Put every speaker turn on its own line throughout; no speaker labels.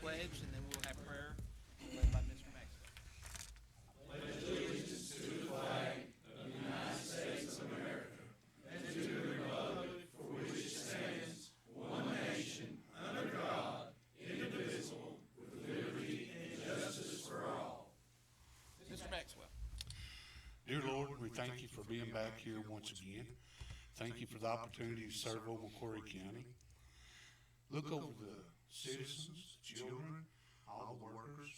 pledge, and then we'll have prayer led by Mr. Maxwell. Mr. Maxwell.
Dear Lord, we thank you for being back here once again. Thank you for the opportunity to serve over McCreary County. Look over the citizens, the children, all the workers.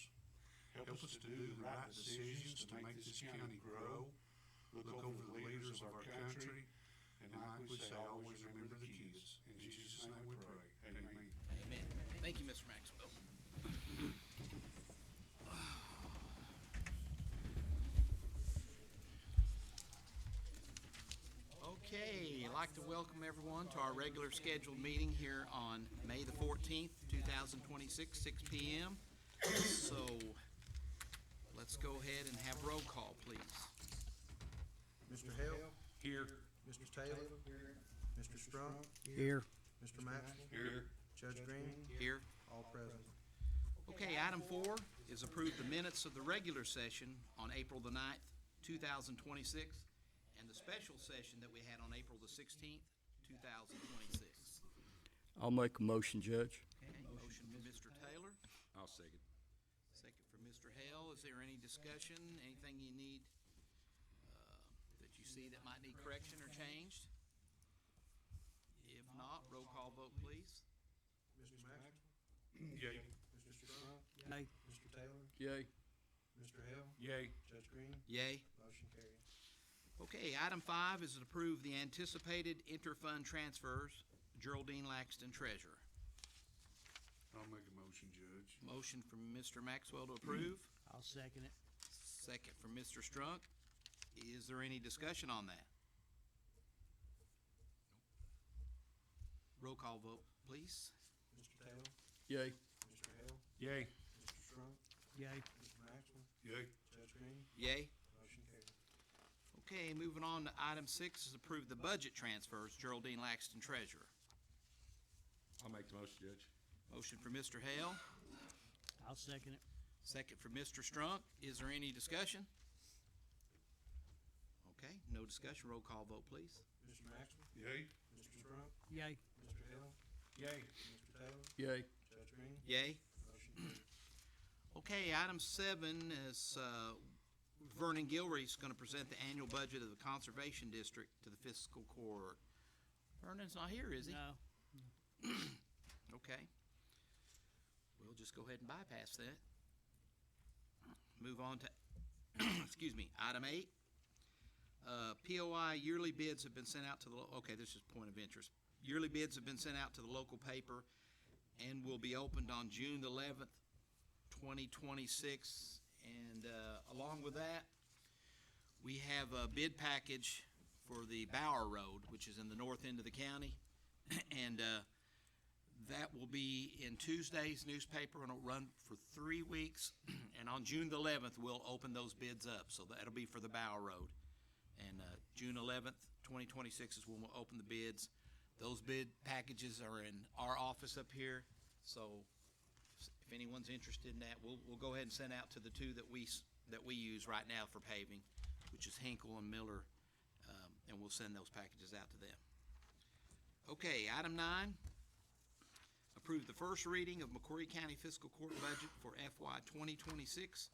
Help us to do the right decisions to make this county grow. Look over the leaders of our country. And like we say, always remember the kids. In Jesus' name we pray. Amen.
Amen. Thank you, Mr. Maxwell. Okay, I'd like to welcome everyone to our regular scheduled meeting here on May the 14th, 2026, 6 p.m. So let's go ahead and have roll call, please.
Mr. Hale?
Here.
Mr. Taylor? Here. Mr. Strunk?
Here.
Mr. Maxwell?
Here.
Judge Green?
Here.
All present.
Okay, item 4 is approve the minutes of the regular session on April the 9th, 2026, and the special session that we had on April the 16th, 2026.
I'll make a motion, Judge.
Okay, motion from Mr. Taylor,
I'll second.
second from Mr. Hale. Is there any discussion, anything you need, that you see that might need correction or changed? If not, roll call vote, please.
Mr. Maxwell?
Yay.
Mr. Strunk?
Yay.
Mr. Taylor?
Yay.
Mr. Hale?
Yay.
Judge Green?
Yay.
Motion carried.
Okay, item 5 is to approve the anticipated interfund transfers, Geraldine Laxton, Treasurer.
I'll make a motion, Judge.
Motion from Mr. Maxwell to approve,
I'll second it.
second from Mr. Strunk. Is there any discussion on that? Roll call vote, please.
Mr. Taylor?
Yay.
Mr. Hale?
Yay.
Mr. Strunk?
Yay.
Mr. Maxwell?
Yay.
Judge Green?
Yay.
Motion carried.
Okay, moving on to item 6 is approve the budget transfers, Geraldine Laxton, Treasurer.
I'll make the motion, Judge.
Motion for Mr. Hale,
I'll second it.
second for Mr. Strunk. Is there any discussion? Okay, no discussion. Roll call vote, please.
Mr. Maxwell?
Yay.
Mr. Strunk?
Yay.
Mr. Hale?
Yay.
Mr. Taylor?
Yay.
Judge Green?
Yay.
Motion carried.
Okay, item 7 is Vernon Gilreath is going to present the annual budget of the Conservation District to the Fiscal Court. Vernon's not here, is he?
No.
Okay. We'll just go ahead and bypass that. Move on to, excuse me, item 8. POI yearly bids have been sent out to the, okay, this is point of interest. Yearly bids have been sent out to the local paper and will be opened on June the 11th, 2026. And along with that, we have a bid package for the Bower Road, which is in the north end of the county. And that will be in Tuesday's newspaper, and it'll run for 3 weeks. And on June the 11th, we'll open those bids up. So that'll be for the Bower Road. And June 11th, 2026 is when we'll open the bids. Those bid packages are in our office up here. So if anyone's interested in that, we'll go ahead and send out to the two that we use right now for paving, which is Hinkle and Miller, and we'll send those packages out to them. Okay, item 9, approve the first reading of McCreary County Fiscal Court budget for FY 2026,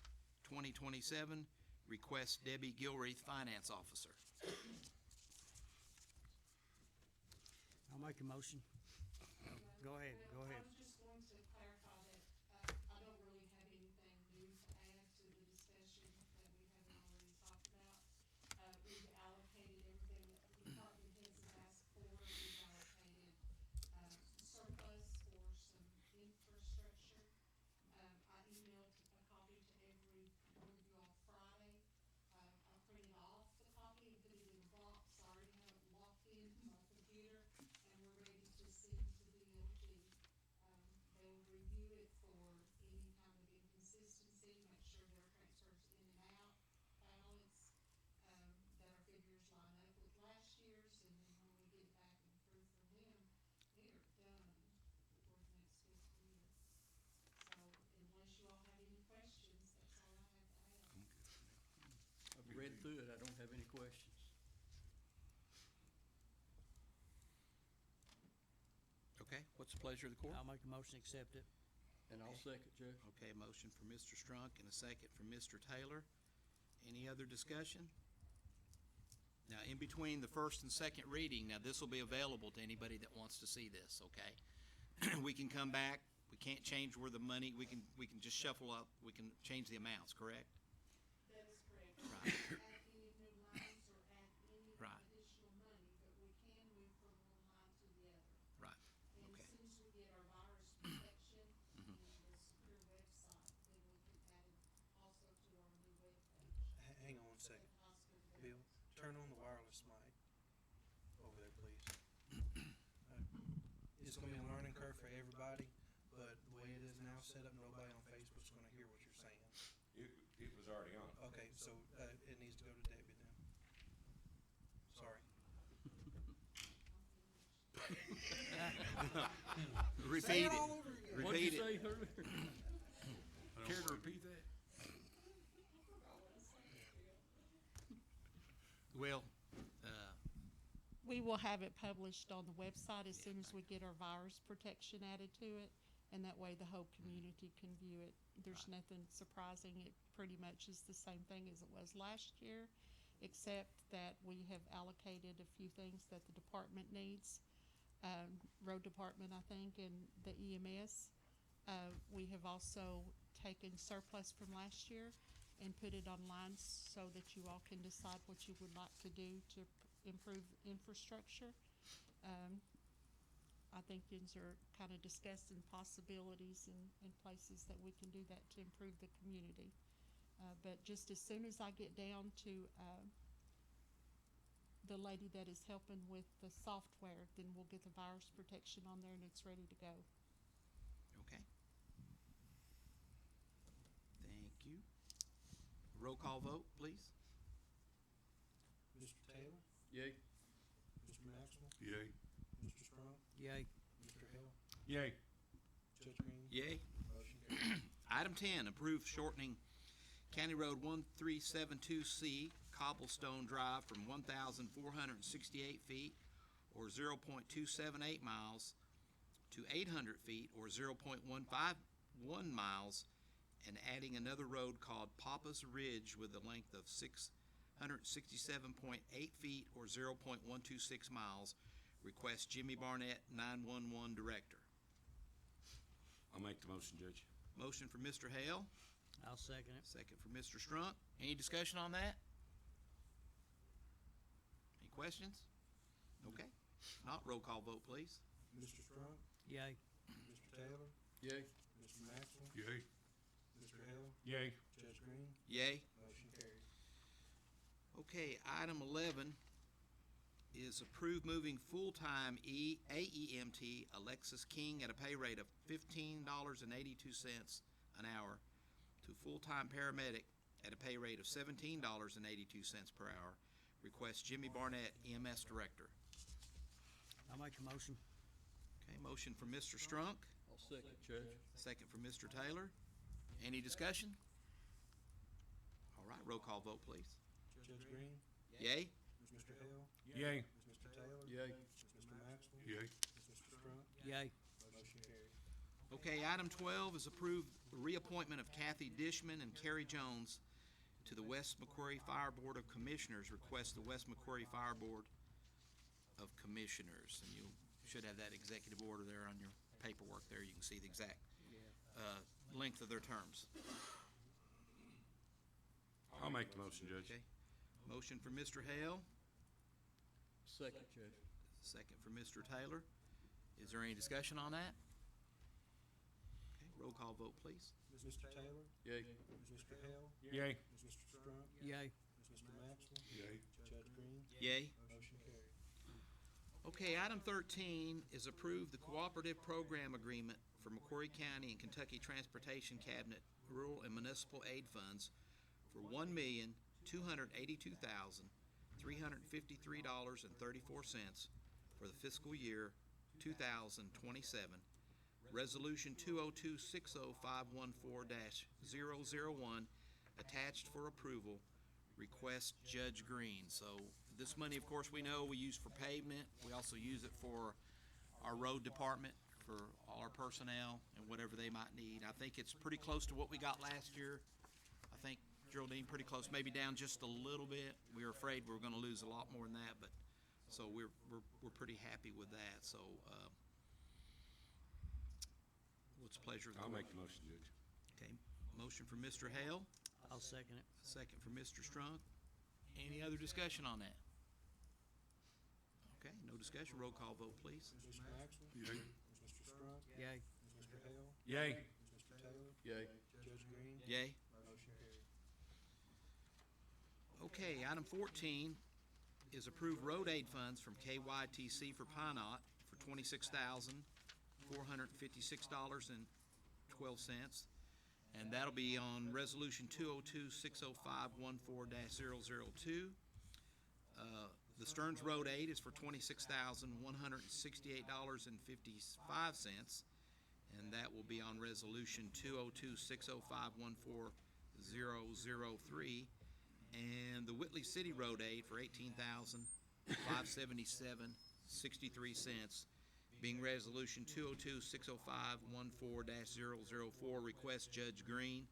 2027. Request Debbie Gilreath, Finance Officer.
I'll make a motion. Go ahead.
I was just going to clarify that I don't really have anything new to add to the discussion that we haven't already talked about. We've allocated everything that the department heads have asked for. We've allocated surplus for some infrastructure. I emailed a copy to every one of you all Friday. I printed off the copy and put it in a box. I already have it locked into my computer, and we're ready to send to DOT.
through it, I don't have any questions.
Okay, what's the pleasure of the court?
I'll make a motion to accept it.
And I'll second, Judge.
Okay, motion for Mr. Strunk and a second for Mr. Taylor. Any other discussion? Now, in between the first and second reading, now this will be available to anybody that wants to see this, okay? We can come back, we can't change where the money, we can just shuffle up, we can change the amounts, correct?
That is correct.
Right.
Add any new lines or add any
Right.
additional money, but we can move from one line to the other.
Right,
And
okay.
as soon as we get our virus protection
Mhm.
and the secure website, then we can add it also to our new webpage.
Hang on one second.
Hospital
Bill, turn on the wireless mic over there, please. It's gonna be a learning curve for everybody, but the way it is now set up, nobody on Facebook's gonna hear what you're saying.
It was already on.
Okay, so, it needs to go to Debbie then. Sorry.
Repeat it.
over again.
What'd
Repeat
you
it.
say earlier?
Care to repeat that?
Well,
We will have it published on the website as soon as we get our virus protection added to it, and that way the whole community can view it. There's nothing surprising. It pretty much is the same thing as it was last year, except that we have allocated a few things that the department needs. Road department, I think, and the EMS. We have also taken surplus from last year and put it online so that you all can decide what you would like to do to improve infrastructure. I think these are kind of discussing possibilities and places that we can do that to improve the community. But just as soon as I get down to, the lady that is helping with the software, then we'll get the virus protection on there and it's ready to go.
okay. Thank you. Roll call vote, please.
Mr. Taylor,
Yay.
Mr. Maxwell,
Yay.
Mr. Strong,
Yay.
Mr. Hill,
Yay.
Judge Green.
Yay.
Motion carries.
Item 10, approve shortening County Road 1372C Cobblestone Drive from 1,468 feet or 0.278 miles to 800 feet or 0.151 miles and adding another road called Papa's Ridge with a length of 667.8 feet or 0.126 miles. Request Jimmy Barnett, 911 Director.
I'll make the motion, Judge.
Motion for Mr. Hale,
I'll second it.
second for Mr. Strunk. Any discussion on that? Any questions? Okay. Not roll call vote, please.
Mr. Strong,
Yay.
Mr. Taylor,
Yay.
Mr. Maxwell,
Yay.
Mr. Hill,
Yay.
Judge Green.
Yay.
Motion carries.
Okay, item 11 is approve moving full-time AEMT Alexis King at a pay rate of $15.82 an hour to full-time paramedic at a pay rate of $17.82 per hour. Request Jimmy Barnett, EMS Director.
I'll make a motion.
Okay, motion for Mr. Strunk,
I'll second, Judge.
second for Mr. Taylor. Any discussion? All right, roll call vote, please.
Judge Green,
Yay?
Mr. Hill,
Yay.
Mr. Taylor.
Yay.
Mr. Maxwell.
Yay.
Mr. Strunk.
Yay.
Motion carries.
Okay, item 12 is approve the reappointment of Kathy Dishman and Carrie Jones to the West McCreary Fire Board of Commissioners. Request the West McCreary Fire Board of Commissioners. And you should have that executive order there on your paperwork there. You can see the exact length of their terms.
I'll make the motion, Judge.
Okay. Motion for Mr. Hale,
Second, Judge.
second for Mr. Taylor. Is there any discussion on that? Okay, roll call vote, please.
Mr. Taylor,
Yay.
Mr. Hill,
Yay.
Mr. Strunk,
Yay.
Mr. Maxwell,
Yay.
Judge Green.
Yay.
Motion carries.
Okay, item 13 is approve the cooperative program agreement for McCreary County and Kentucky Transportation Cabinet Rural and Municipal Aid Funds for $1,282,353.34 for the fiscal year 2027. Resolution 202-60514-001 attached for approval. request Judge Green. So this money, of course, we know we use for pavement. We also use it for our road department, for all our personnel and whatever they might need. I think it's pretty close to what we got last year. I think Geraldine, pretty close, maybe down just a little bit. We were afraid we were gonna lose a lot more than that, but, so we're pretty happy with that, so, what's the pleasure of the
I'll
board?
make the motion, Judge.
Okay, motion from Mr. Hale,
I'll second it.
second from Mr. Strunk. Any other discussion on that? Okay, no discussion, roll call vote, please.
Mr. Maxwell?
Yay.
Mr. Strunk?
Yay.
Mr. Hale?
Yay.
Mr. Taylor?
Yay.
Judge Green?
Yay.
Motion carried.
Okay, item 14 is approved road aid funds from KYTC for Pine Knot for $26,456.12. And that'll be on Resolution 202-60514-002. The Stearns Road Aid is for $26,168.55. And that will be on Resolution 202-60514-003. And the Whitley City Road Aid for $18,577.63, being Resolution 202-60514-004, request Judge Green.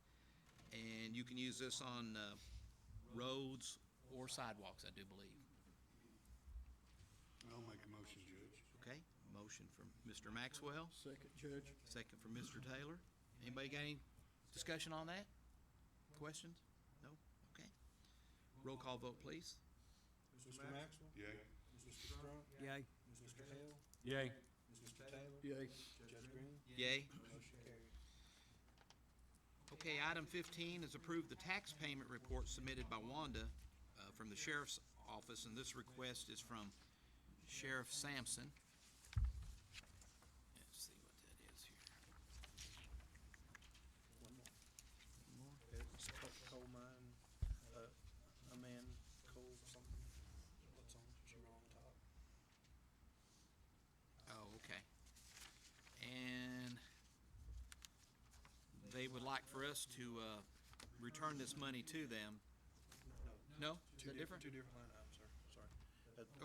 And you can use this on roads or sidewalks, I do believe.
I'll make a motion, Judge.
Okay, motion from Mr. Maxwell,
Second, Judge.
second from Mr. Taylor. Anybody got any discussion on that? Questions? No? Okay. Roll call vote, please.
Mr. Maxwell?
Yay.
Mr. Strunk?
Yay.
Mr. Hale?
Yay.
Mr. Taylor?
Yay.
Judge Green?
Yay.
Motion carried.
Okay, item 15 is approve the tax payment report submitted by Wanda from the Sheriff's Office, and this request is from Sheriff Sampson. Let's see what that is here.
One more. It's coal mine, a man, coal something. What's on, she wrote on top.
Oh, okay. And they would like for us to return this money to them. No? Is that different?
Two different line items, sir, sorry.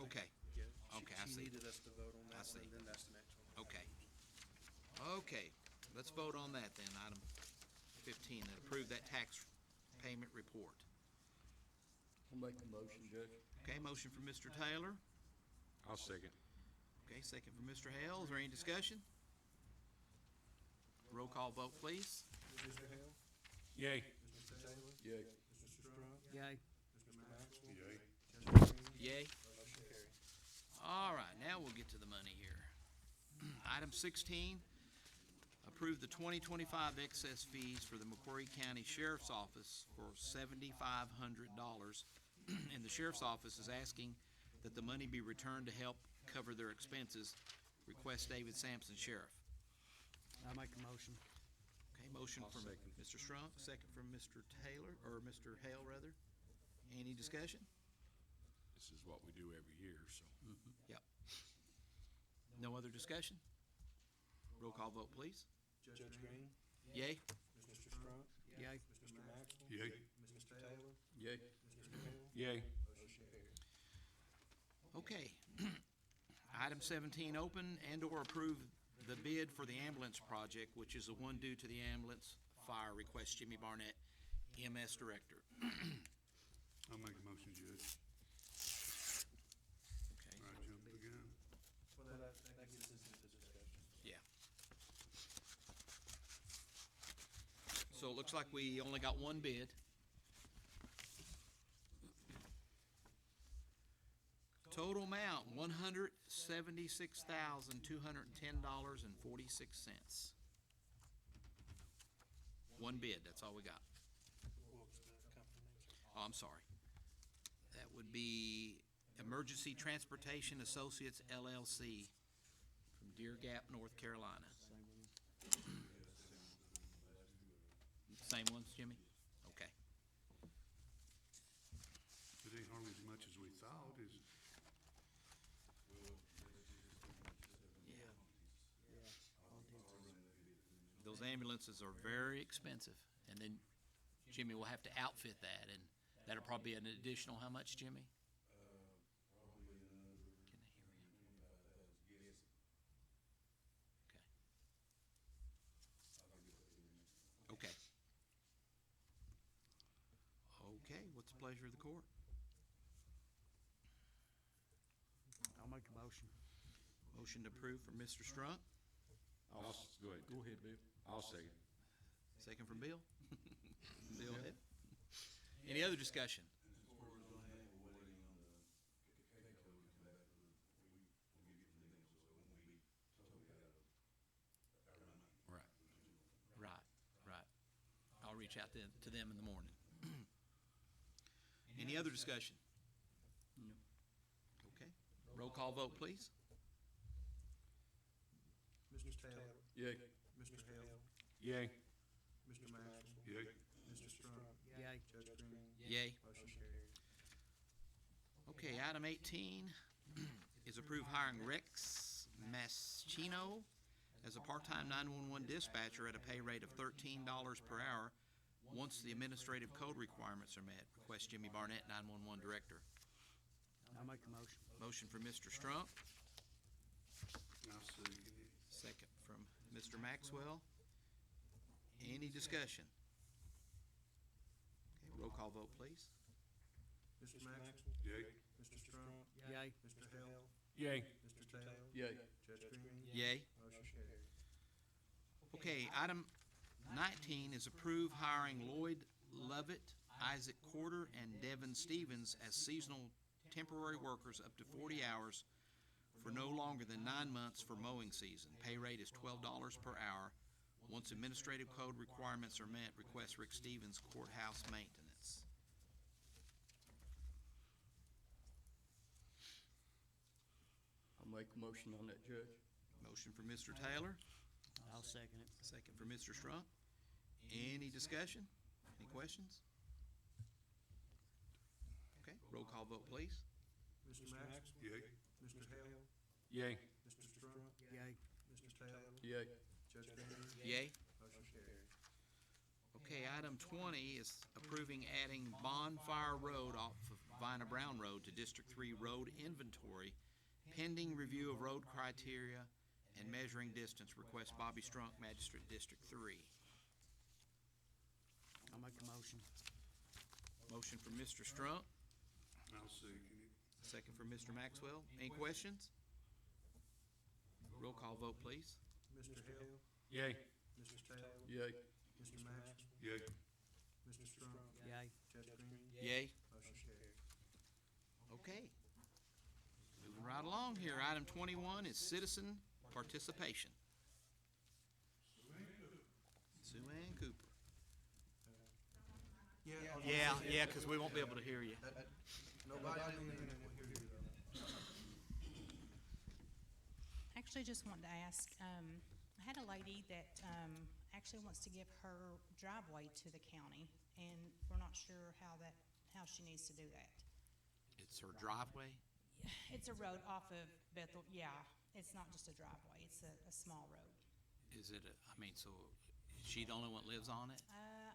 Okay.
Yeah,
Okay, I
she
see.
needed us to vote on
I
that
see.
one, and then that's the next one.
Okay. Okay, let's vote on that then, item 15, that approve that tax payment report.
I'll make the motion, Judge.
Okay, motion from Mr. Taylor.
I'll second.
Okay, second from Mr. Hale. Is there any discussion? Roll call vote, please.
Mr. Hale?
Yay.
Mr. Taylor?
Yay.
Mr. Strunk?
Yay.
Mr. Maxwell?
Yay.
Judge Green?
Yay.
Motion carried.
All right, now we'll get to the money here. Item 16, approve the 2025 excess fees for the McCreary County Sheriff's Office for $7,500. And the Sheriff's Office is asking that the money be returned to help cover their expenses. Request David Sampson, Sheriff.
I'll make a motion.
Okay, motion from Mr. Strunk, second from Mr. Taylor, or Mr. Hale, rather. Any discussion?
This is what we do every year, so.
Yep. No other discussion? Roll call vote, please.
Judge Green?
Yay?
Mr. Strunk?
Yay.
Mr. Maxwell?
Yay.
Mr. Taylor?
Yay.
Mr. Hale?
Yay.
Motion carried.
Okay. Item 17, open and/or approve the bid for the ambulance project, which is the one due to the ambulance fire. Request Jimmy Barnett, EMS Director.
I'll make a motion, Judge.
Okay,
All right, jump again.
Well, that gets us into discussion.
yeah. So it looks like we only got one bid. Total amount, $176,210.46. One bid, that's all we got.
What was the company name, sir?
Oh, I'm sorry. That would be Emergency Transportation Associates LLC from Deer Gap, North Carolina. Same ones, Jimmy? Okay.
It ain't hardly as much as we thought, is it?
Those ambulances are very expensive, and then Jimmy will have to outfit that, and That'll probably be an additional, how much, Jimmy?
Probably another
Can they hear you?
25,000 guesses.
Okay. Okay, what's the pleasure of the court?
I'll make a motion.
Motion to approve from Mr. Strunk,
Go ahead.
Go ahead, Bill.
I'll second.
second from Bill. Bill, ahead. Any other discussion?
And as far as on that, we're waiting on the K code to come back with, we'll give you the things, so it won't be totally out of our money.
Right.
Right, right. I'll reach out to them in the morning. Any other discussion?
No.
Okay, roll call vote, please.
Mr. Taylor,
Yay.
Mr. Hill,
Yay.
Mr. Maxwell,
Yay.
Mr. Strunk,
Yay.
Judge Green,
Yay.
motion carried.
Okay, item 18 is approve hiring Rex Maschino as a part-time 911 dispatcher at a pay rate of $13 per hour once the administrative code requirements are met. Request Jimmy Barnett, 911 Director.
I'll make a motion.
Motion from Mr. Strunk,
I'll second it.
second from Mr. Maxwell. Any discussion? Okay, roll call vote, please.
Mr. Maxwell,
Yay.
Mr. Strunk,
Yay.
Mr. Hill,
Yay.
Mr. Taylor,
Yay.
Judge Green,
Yay.
motion carried.
Okay, item 19 is approve hiring Lloyd Lovett, Isaac Corder, and Devin Stevens as seasonal temporary workers up to 40 hours for no longer than 9 months for mowing season. Pay rate is $12 per hour. Once administrative code requirements are met, request Rick Stevens, courthouse maintenance.
I'll make a motion on that, Judge.
Motion for Mr. Taylor,
I'll second it.
second for Mr. Strunk. Any discussion? Any questions? Okay, roll call vote, please.
Mr. Maxwell,
Yay.
Mr. Hill,
Yay.
Mr. Strunk,
Yay.
Mr. Taylor,
Yay.
Judge Green,
Yay.
motion carried.
Okay, item 20 is approving adding Bonfire Road off of Vina Brown Road to District 3 road inventory pending review of road criteria and measuring distance. Request Bobby Strunk, Magistrate, District 3.
I'll make a motion.
Motion from Mr. Strunk,
I'll second it.
second from Mr. Maxwell. Any questions? Roll call vote, please.
Mr. Hill,
Yay.
Mr. Taylor,
Yay.
Mr. Maxwell,
Yay.
Mr. Strunk,
Yay.
Judge Green,
Yay.
motion carried.
Okay. Moving right along here, item 21 is citizen participation. Sue Ann Cooper. Yeah, because we won't be able to hear you.
Nobody on the internet will hear you though.
Actually, just wanted to ask, I had a lady that, actually wants to give her driveway to the county, and we're not sure how she needs to do that.
It's her driveway?
It's a road off of Bethel, yeah, it's not just a driveway, it's a small road.
Is it, so is she the only one that lives on it?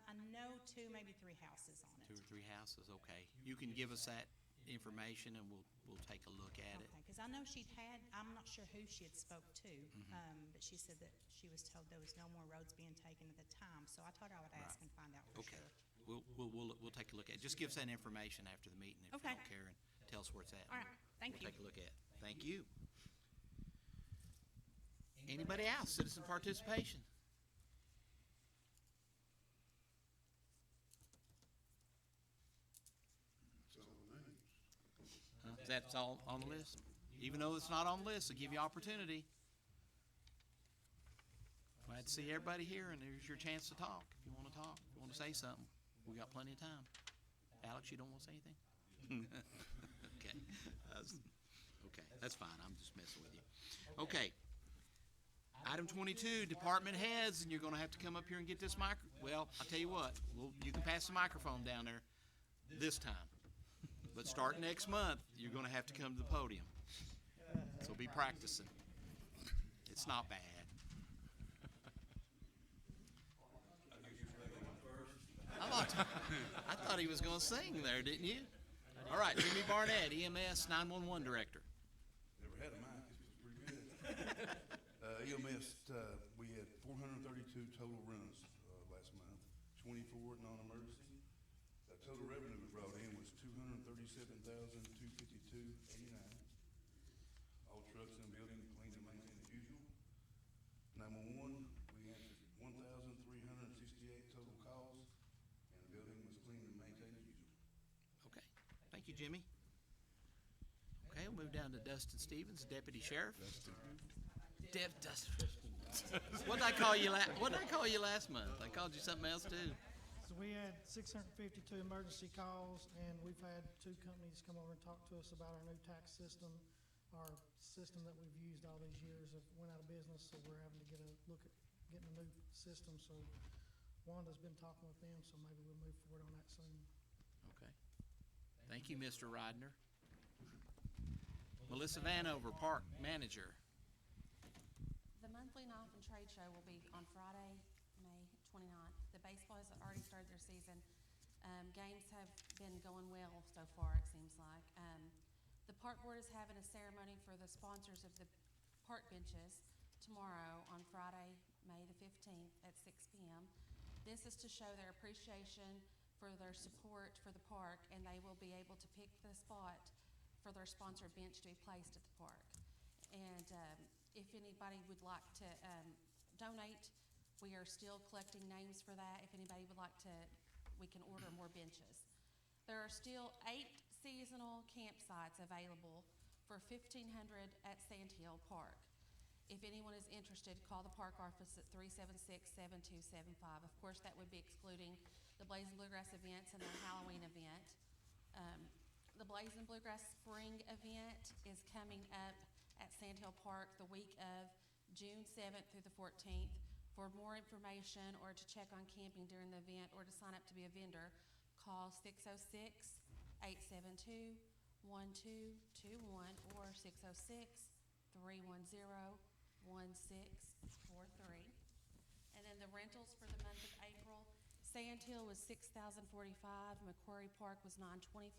I know two, maybe three houses on it.
2 or 3 houses, okay. You can give us that information and we'll take a look at it.
Okay, because I know I'm not sure who she had spoke to, but she said that she was told there was no more roads being taken at the time, so I told her I would ask and find out for
Okay.
sure.
We'll take a look at it. Just give us that information after the meeting if you
Okay.
don't care, and tell us where it's at.
All right, thank you.
We'll take a look at it. Thank you. Anybody else? Citizen participation?
That's all the names.
That's all on the list? Even though it's not on the list, it'll give you opportunity. Glad to see everybody here, and there's your chance to talk, if you want to talk, if you want to say something. We got plenty of time. Alex, you don't want to say anything? Okay. Okay, that's fine. I'm just messing with you. Okay. Item 22, department heads, and you're going to have to come up here and get this well, I'll tell you what, you can pass the microphone down there this time. But start next month, you're going to have to come to the podium. So be practicing. It's not bad. I thought he was gonna sing there, didn't you? All right, Jimmy Barnett, EMS 911 Director.
Never had a mic, this was pretty good. EMS, we had 432 total runs last month, 24 non-emergency. The total revenue we brought in was $237,252.89. All trucks in the building cleaned and maintained as usual. 911, we answered 1,368 total calls, and the building was cleaned and maintained as usual.
Okay, thank you, Jimmy. Okay, we'll move down to Dustin Stevens, Deputy Sheriff. Dustin. What'd I call you last month? I called you something else too.
So we had 652 emergency calls, and we've had 2 companies come over and talk to us about our new tax system. Our system that we've used all these years went out of business, so we're having to get a look at getting a new system. So Wanda's been talking with them, so maybe we'll move forward on that soon.
Okay. Thank you, Mr. Ridner. Melissa Vanover, Park Manager.
The monthly Knife and Trade Show will be on Friday, May 29th. The baseball has already started their season. Games have been going well so far, it seems like. The park board is having a ceremony for the sponsors of the park benches tomorrow on Friday, May the 15th at 6 p.m. This is to show their appreciation for their support for the park, and they will be able to pick the spot for their sponsored bench to be placed at the park. And if anybody would like to donate, we are still collecting names for that. If anybody would like to, we can order more benches. There are still 8 seasonal campsites available for $1,500 at Sandhill Park. If anyone is interested, call the park office at 376-7275. Of course, that would be excluding the Blazing Bluegrass events and the Halloween event. The Blazing Bluegrass Spring event is coming up at Sandhill Park the week of June 7th through the 14th. For more information or to check on camping during the event or to sign up to be a vendor, call 606-872-1221 or 606-310-1643. And then the rentals for the month of April, Sandhill was $6,045, McCreary Park was $925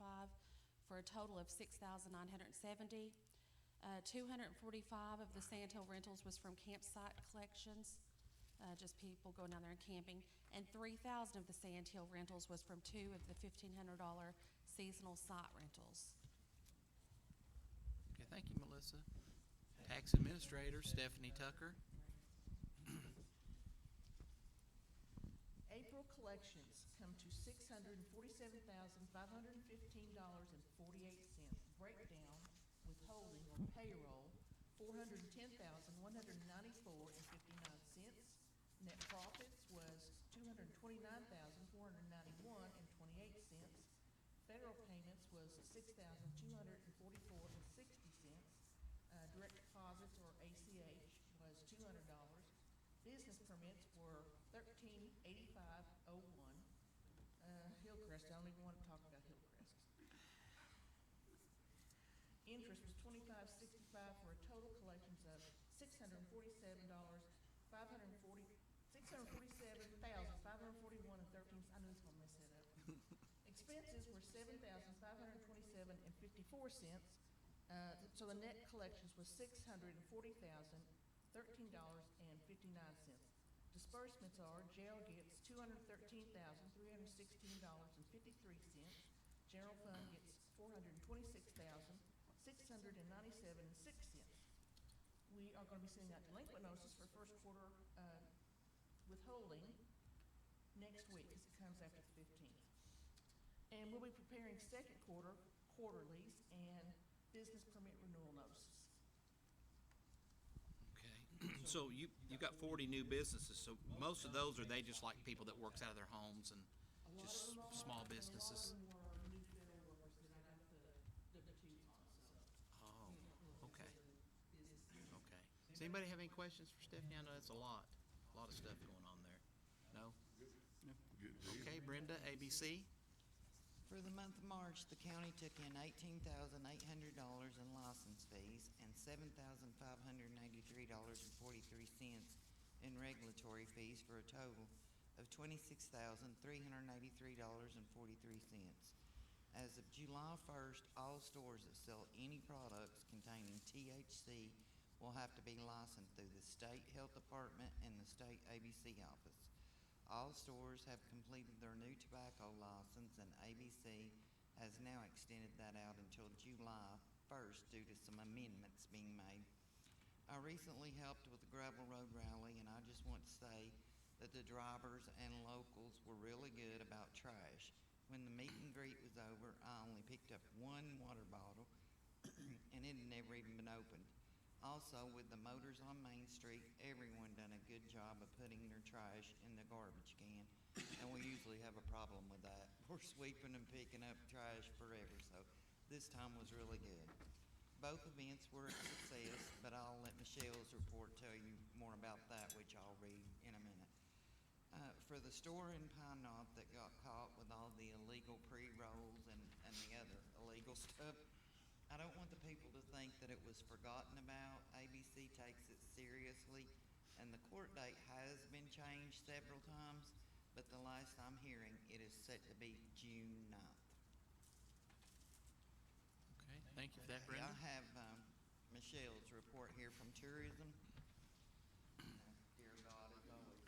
for a total of $6,970. 245 of the Sandhill rentals was from campsite collections, just people going down there and camping, and 3,000 of the Sandhill rentals was from 2 of the $1,500 seasonal site rentals.
Okay, thank you, Melissa. Tax Administrator Stephanie Tucker.
April collections come to $647,515.48. Breakdown, withholding or payroll, $410,194.59. Net profits was $229,491.28. Federal payments was $6,244.60. Direct deposits or ACH was $200. Business permits were $1385.01. Hillcrest, I don't even want to talk about Hillcrest. Interest was $25.65 for a total collections of $647,541.13. I knew I was gonna mess that up. Expenses were $7,527.54. So the net collections was $640,013.59. Disbursements are: jail gets $213,316.53. General fund gets $426,697.06. We are going to be sending out delinquent notices for first quarter withholding next week, because it comes after the 15th. And we'll be preparing second quarter quarterlies and business permit renewal notices.
Okay, so you've got 40 new businesses, so most of those, are they just like people that works out of their homes and just small businesses?
A lot of them were new federal workers that I got the W-2s on, so.
Oh, okay,
Business.
okay. Does anybody have any questions for Stephanie? I know that's a lot of stuff going on there. No?
Good deal.
Okay, Brenda, ABC.
For the month of March, the county took in $18,800 in license fees and $7,583.43 in regulatory fees for a total of $26,383.43. As of July 1st, all stores that sell any products containing THC will have to be licensed through the State Health Department and the State ABC office. All stores have completed their new tobacco license, and ABC has now extended that out until July 1st due to some amendments being made. I recently helped with the Gravel Road Rally, and I just want to say that the drivers and locals were really good about trash. When the meet and greet was over, I only picked up one water bottle, and it had never even been opened. Also, with the motors on Main Street, everyone done a good job of putting their trash in the garbage can, and we usually have a problem with that. We're sweeping and picking up trash forever, so this time was really good. Both events were a success, but I'll let Michelle's report tell you more about that, which I'll read in a minute. For the store in Pine Knot that got caught with all the illegal pre-rolls and the other illegal stuff, I don't want the people to think that it was forgotten about. ABC takes it seriously, and the court date has been changed several times, but the last I'm hearing, it is set to be June 9th.
Okay, thank you for that, Brenda.
I have Michelle's report here from tourism. Dear God, as always.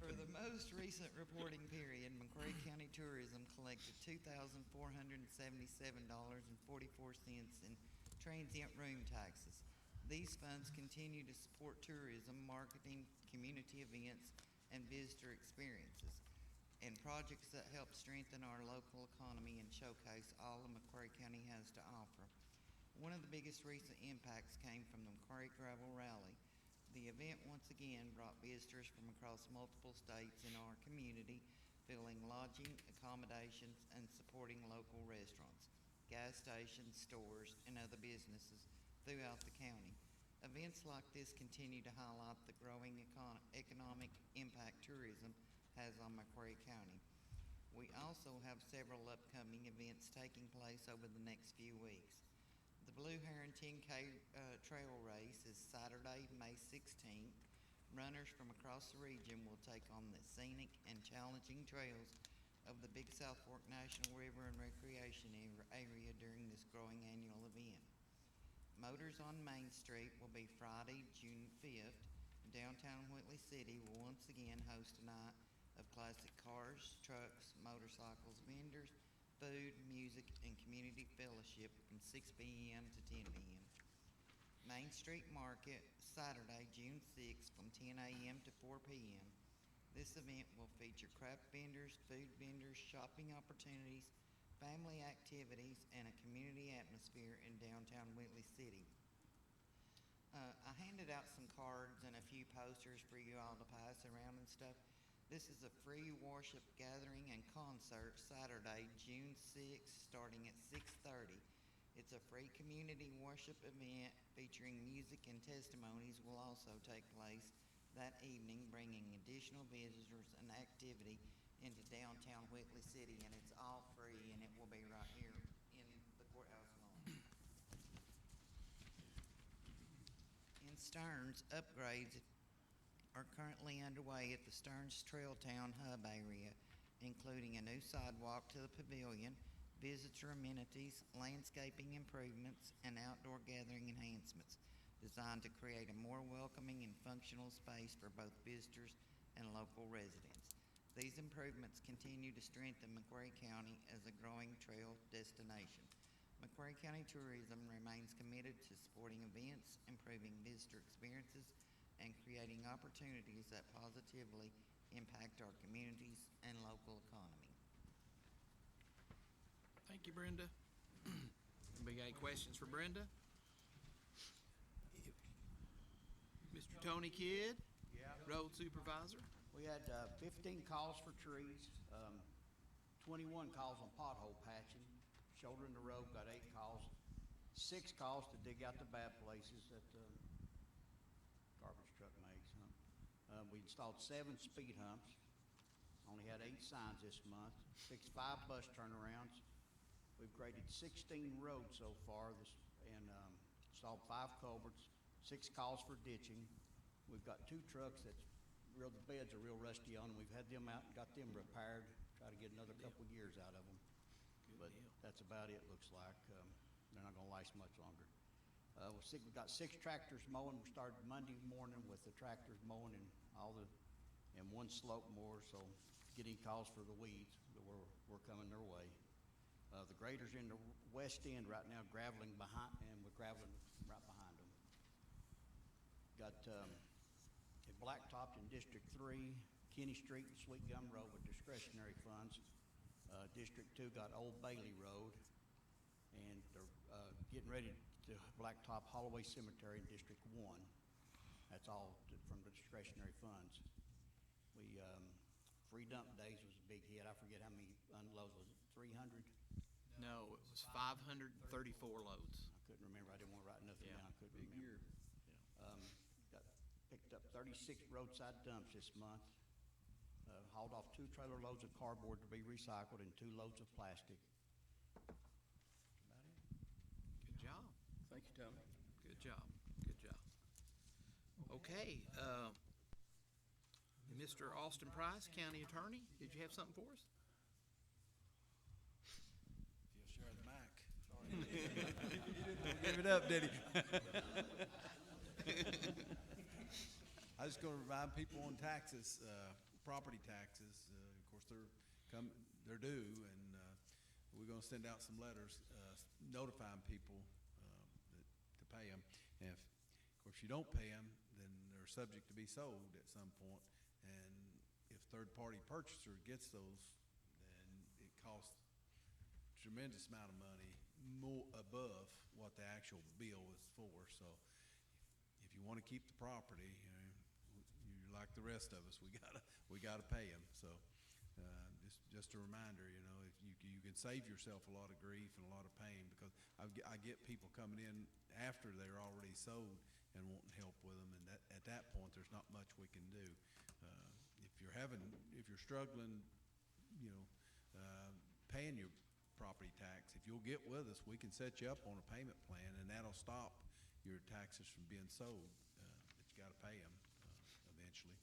For the most recent reporting period, McCreary County Tourism collected $2,477.44 in transient room taxes. These funds continue to support tourism, marketing, community events, and visitor experiences, and projects that help strengthen our local economy and showcase all that McCreary County has to offer. One of the biggest recent impacts came from the McCreary Gravel Rally. The event once again brought visitors from across multiple states in our community, filling lodging, accommodations, and supporting local restaurants, gas stations, stores, and other businesses throughout the county. Events like this continue to highlight the growing economic impact tourism has on McCreary County. We also have several upcoming events taking place over the next few weeks. The Blue Heron 10K trail race is Saturday, May 16th. Runners from across the region will take on the scenic and challenging trails of the Big South Fork National River and Recreation area during this growing annual event. Motors on Main Street will be Friday, June 5th. Downtown Whitley City will once again host a night of classic cars, trucks, motorcycles, vendors, food, music, and community fellowship from 6 p.m. to 10 p.m. Main Street Market, Saturday, June 6th from 10 a.m. to 4 p.m. This event will feature craft vendors, food vendors, shopping opportunities, family activities, and a community atmosphere in downtown Whitley City. I handed out some cards and a few posters for you all to pass around and stuff. This is a free worship gathering and concert Saturday, June 6th, starting at 6:30. It's a free community worship event featuring music and testimonies will also take place that evening, bringing additional visitors and activity into downtown Whitley City, and it's all free, and it will be right here in the courthouse lawn. In Stearns, upgrades are currently underway at the Stearns Trailtown Hub area, including a new sidewalk to the pavilion, visitor amenities, landscaping improvements, and outdoor gathering enhancements designed to create a more welcoming and functional space for both visitors and local residents. These improvements continue to strengthen McCreary County as a growing trail destination. McCreary County Tourism remains committed to supporting events, improving visitor experiences, and creating opportunities that positively impact our communities and local economy.
Thank you, Brenda. Anybody got any questions for Brenda? Mr. Tony Kidd, Road Supervisor.
We had 15 calls for trees, 21 calls on pothole patching. Shoulder in the road got 8 calls, 6 calls to dig out the bad places that garbage truck makes. We installed 7 speed humps. Only had 8 signs this month. Fixed 5 bus turnarounds. We've graded 16 roads so far and installed 5 culverts, 6 calls for ditching. We've got 2 trucks that's the beds are real rusty on them. We've had them out and got them repaired, try to get another couple years out of them. But that's about it, looks like. They're not gonna last much longer. We've got 6 tractors mowing. We started Monday morning with the tractors mowing and 1 slope mower, so getting calls for the weeds, but we're coming their way. The graders in the west end right now graveling behind, and we're graveling right behind them. Got, a blacktop in District 3, Kenny Street and Sweet Gum Road with discretionary funds. District 2 got Old Bailey Road, and they're, getting ready to blacktop Holloway Cemetery in District 1. That's all from the discretionary funds. Free dump days was a big hit. I forget how many unloads, was it 300?
No, it was 534 loads.
I couldn't remember. I didn't want to write nothing
Yeah.
down. I couldn't remember. Got picked up 36 roadside dumps this month. Hauled off 2 trailer loads of cardboard to be recycled and 2 loads of plastic.
Good job.
Thank you, Tommy.
Good job. Good job. Okay, Mr. Austin Price, County Attorney, did you have something for us?
You'll share the mic. Give it up, did he? I was going to remind people on taxes, property taxes. Of course, they're due, and we're going to send out some letters notifying people to pay them. And of course, you don't pay them, then they're subject to be sold at some point. And if third-party purchaser gets those, then it costs a tremendous amount of money, more above what the actual bill is for. So if you want to keep the property, you're like the rest of us. We gotta pay them. So just a reminder, if you can save yourself a lot of grief and a lot of pain, because I get people coming in after they're already sold and wanting help with them, and at that point, there's not much we can do. If you're struggling, paying your property tax, if you'll get with us, we can set you up on a payment plan, and that'll stop your taxes from being sold. But you gotta pay them eventually.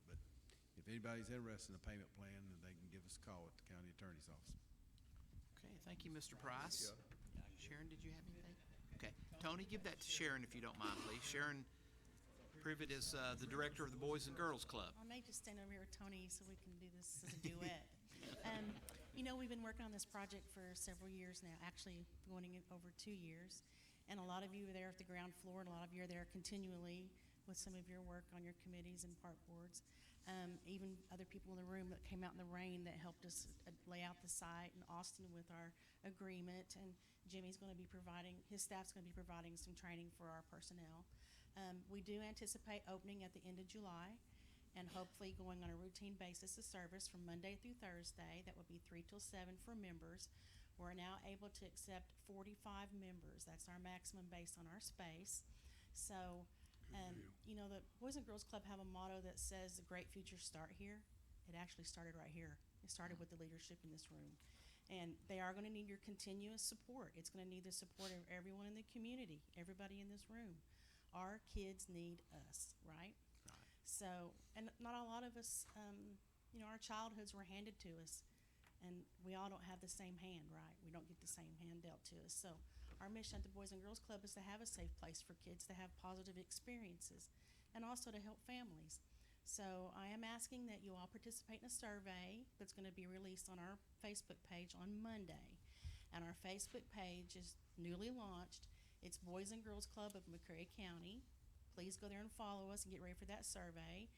But if anybody's interested in a payment plan, then they can give us a call at the county attorney's office.
Okay, thank you, Mr. Price. Sharon, did you have anything? Okay, Tony, give that to Sharon if you don't mind, please. Sharon Privet is the director of the Boys and Girls Club.
I may just stand over here with Tony so we can do this as a duet. We've been working on this project for several years now, actually going over 2 years. And a lot of you are there at the ground floor, and a lot of you are there continually with some of your work on your committees and park boards. Even other people in the room that came out in the rain that helped us lay out the site, and Austin with our agreement, and Jimmy's going to be his staff's going to be providing some training for our personnel. We do anticipate opening at the end of July, and hopefully going on a routine basis of service from Monday through Thursday. That would be 3 till 7 for members. We're now able to accept 45 members. That's our maximum based on our space. So, the Boys and Girls Club have a motto that says the great futures start here. It actually started right here. It started with the leadership in this room. And they are going to need your continuous support. It's going to need the support of everyone in the community, everybody in this room. Our kids need us, right? So, and not a lot of us, our childhoods were handed to us, and we all don't have the same hand, right? We don't get the same hand dealt to us. So our mission at the Boys and Girls Club is to have a safe place for kids to have positive experiences, and also to help families. So I am asking that you all participate in a survey that's going to be released on our Facebook page on Monday. And our Facebook page is newly launched. It's Boys and Girls Club of McCreary County. Please go there and follow us and get ready for that survey.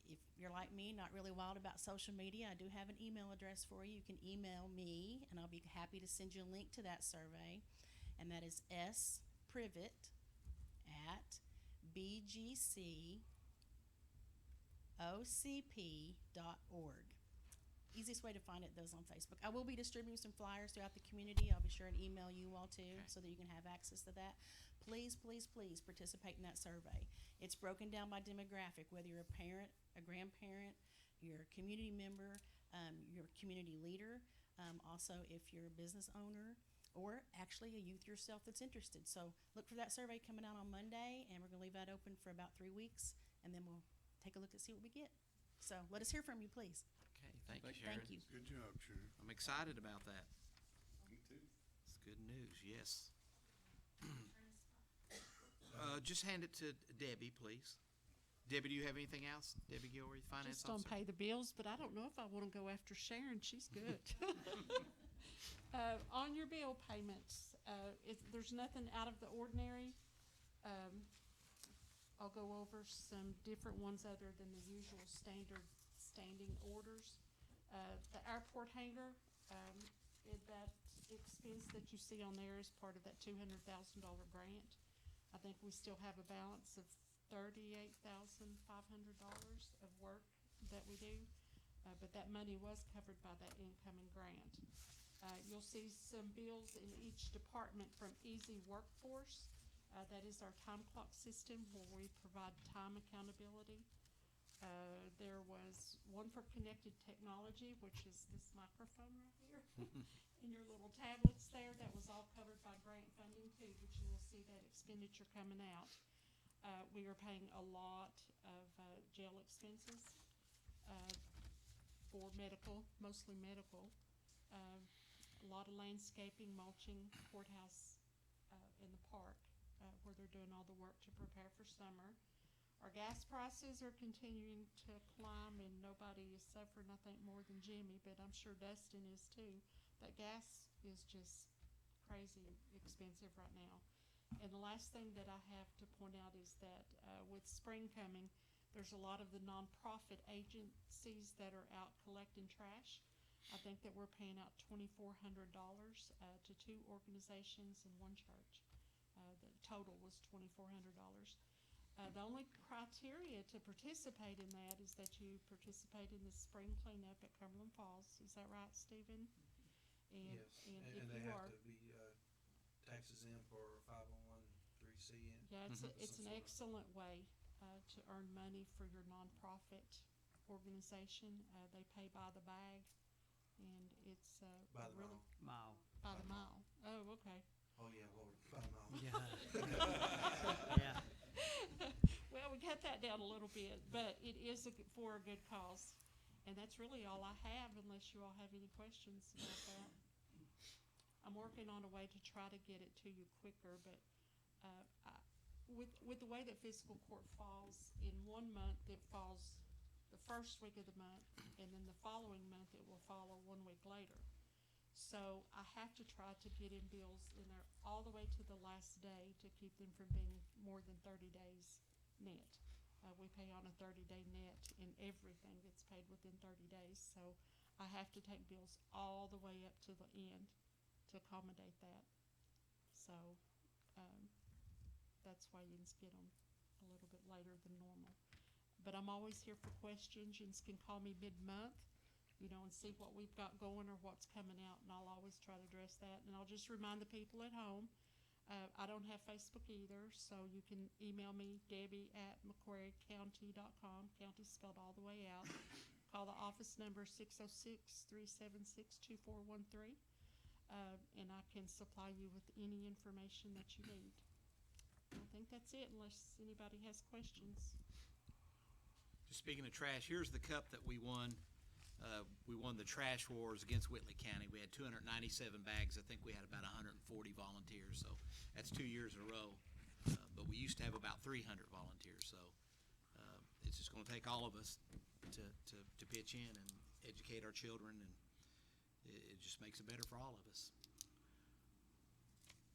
If you're like me, not really wild about social media, I do have an email address for you. You can email me, and I'll be happy to send you a link to that survey. And that is sprivet@bgcocp.org. Easiest way to find it, those on Facebook. I will be distributing some flyers throughout the community. I'll be sure and email you all too, so that you can have access to that. Please, please, please participate in that survey. It's broken down by demographic, whether you're a parent, a grandparent, you're a community member, you're a community leader, also if you're a business owner, or actually a youth yourself that's interested. So look for that survey coming out on Monday, and we're going to leave that open for about 3 weeks, and then we'll take a look and see what we get. So let us hear from you, please.
Okay, thank you, Sharon.
Thank you.
Good job, Sharon.
I'm excited about that.
Me too.
It's good news, yes. Just hand it to Debbie, please. Debbie, do you have anything else? Debbie Gilroy, Finance
Just don't
Officer.
pay the bills, but I don't know if I want to go after Sharon. She's good. On your bill payments, there's nothing out of the ordinary. I'll go over some different ones other than the usual standard standing orders. The airport hangar, that expense that you see on there is part of that $200,000 grant. I think we still have a balance of $38,500 of work that we do, but that money was covered by that incoming grant. You'll see some bills in each department from Easy Workforce. That is our time clock system where we provide time accountability. There was one for connected technology, which is this microphone right here. In your little tablets there, that was all covered by grant funding too, but you will see that expenditure coming out. We are paying a lot of jail expenses for medical, mostly medical. A lot of landscaping, mulching, courthouse in the park where they're doing all the work to prepare for summer. Our gas prices are continuing to climb and nobody is suffering, I think, more than Jimmy, but I'm sure Dustin is too. That gas is just crazy expensive right now. And the last thing that I have to point out is that with spring coming, there's a lot of the nonprofit agencies that are out collecting trash. I think that we're paying out $2,400 to 2 organizations and 1 church. The total was $2,400. The only criteria to participate in that is that you participate in the spring cleanup at Cumberland Falls. Is that right, Stephen? And,
Yes,
and
and
if
they
you
have
are,
to be taxes in for 501(c)(3) in.
yeah, it's
some
an
sort of-
excellent way to earn money for your nonprofit organization. They pay by the bag, and it's
By the
really
mile.
by the mile. Oh, okay.
Oh, yeah, Lord, by the mile.
Yeah.
Well, we cut that down a little bit, but it is for a good cause. And that's really all I have, unless you all have any questions about that. I'm working on a way to try to get it to you quicker, but with the way that fiscal court falls, in 1 month, it falls the first week of the month, and then the following month, it will follow 1 week later. So I have to try to get in bills in there all the way to the last day to keep them from being more than 30 days net. We pay on a 30-day net and everything gets paid within 30 days. So I have to take bills all the way up to the end to accommodate that. So that's why you get them a little bit later than normal. But I'm always here for questions. You can call me mid-month, and see what we've got going or what's coming out, and I'll always try to address that. And I'll just remind the people at home, I don't have Facebook either, so you can email me, Debbie@McCrearyCounty.com. County spelled all the way out. Call the office number 606-376-2413, and I can supply you with any information that you need. I think that's it, unless anybody has questions.
Just speaking of trash, here's the cup that we won. We won the trash wars against Whitley County. We had 297 bags. I think we had about 140 volunteers, so that's 2 years in a row. But we used to have about 300 volunteers, so it's just going to take all of us to pitch in and educate our children, and it just makes it better for all of us.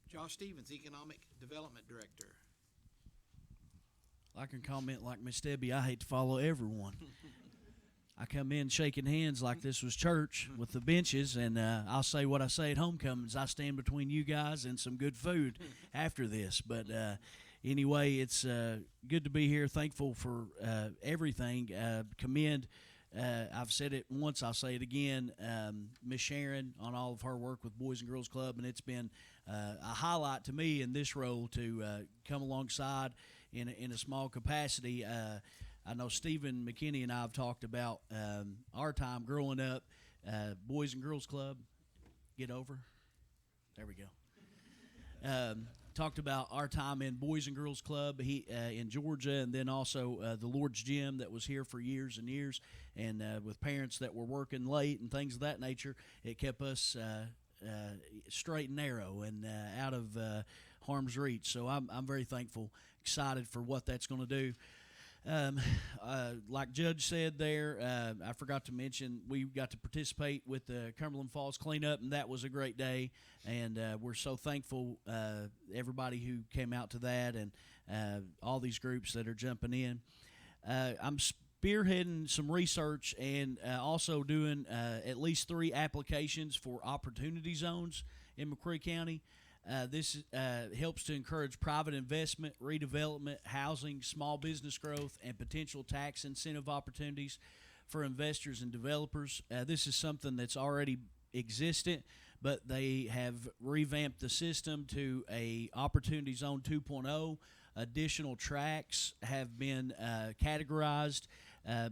Josh Stevens, Economic Development Director.
I can comment like Miss Debbie. I hate to follow everyone. I come in shaking hands like this was church with the benches, and I'll say what I say at homecomings. I stand between you guys and some good food after this. But anyway, it's good to be here. Thankful for everything. Commend. I've said it once. I'll say it again. Miss Sharon on all of her work with Boys and Girls Club, and it's been a highlight to me in this role to come alongside in a small capacity. I know Stephen McKinney and I have talked about our time growing up, Boys and Girls Club. Get over. There we go. talked about our time in Boys and Girls Club in Georgia, and then also the Lord's Gym that was here for years and years, and with parents that were working late and things of that nature, it kept us straight and narrow and out of harm's reach. So I'm very thankful, excited for what that's going to do. Like Judge said there, I forgot to mention we got to participate with the Cumberland Falls cleanup, and that was a great day. And we're so thankful, everybody who came out to that, and all these groups that are jumping in. I'm spearheading some research and also doing at least 3 applications for opportunity zones in McCreary County. This helps to encourage private investment, redevelopment, housing, small business growth, and potential tax incentive opportunities for investors and developers. This is something that's already existent, but they have revamped the system to a Opportunity Zone 2.0. Additional tracks have been categorized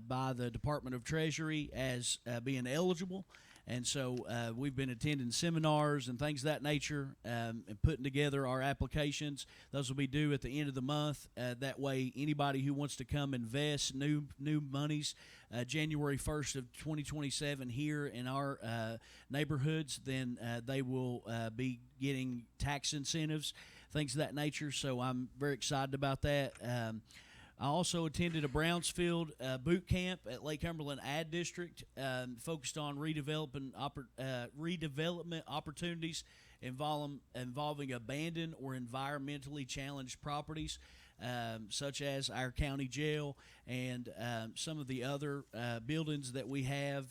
by the Department of Treasury as being eligible. And so we've been attending seminars and things of that nature and putting together our applications. Those will be due at the end of the month. That way, anybody who wants to come invest new monies January 1st of 2027 here in our neighborhoods, then they will be getting tax incentives, things of that nature. So I'm very excited about that. I also attended a Brownsfield boot camp at Lake Cumberland Ad District, focused on redevelopment opportunities involving abandoned or environmentally challenged properties, such as our county jail and some of the other buildings that we have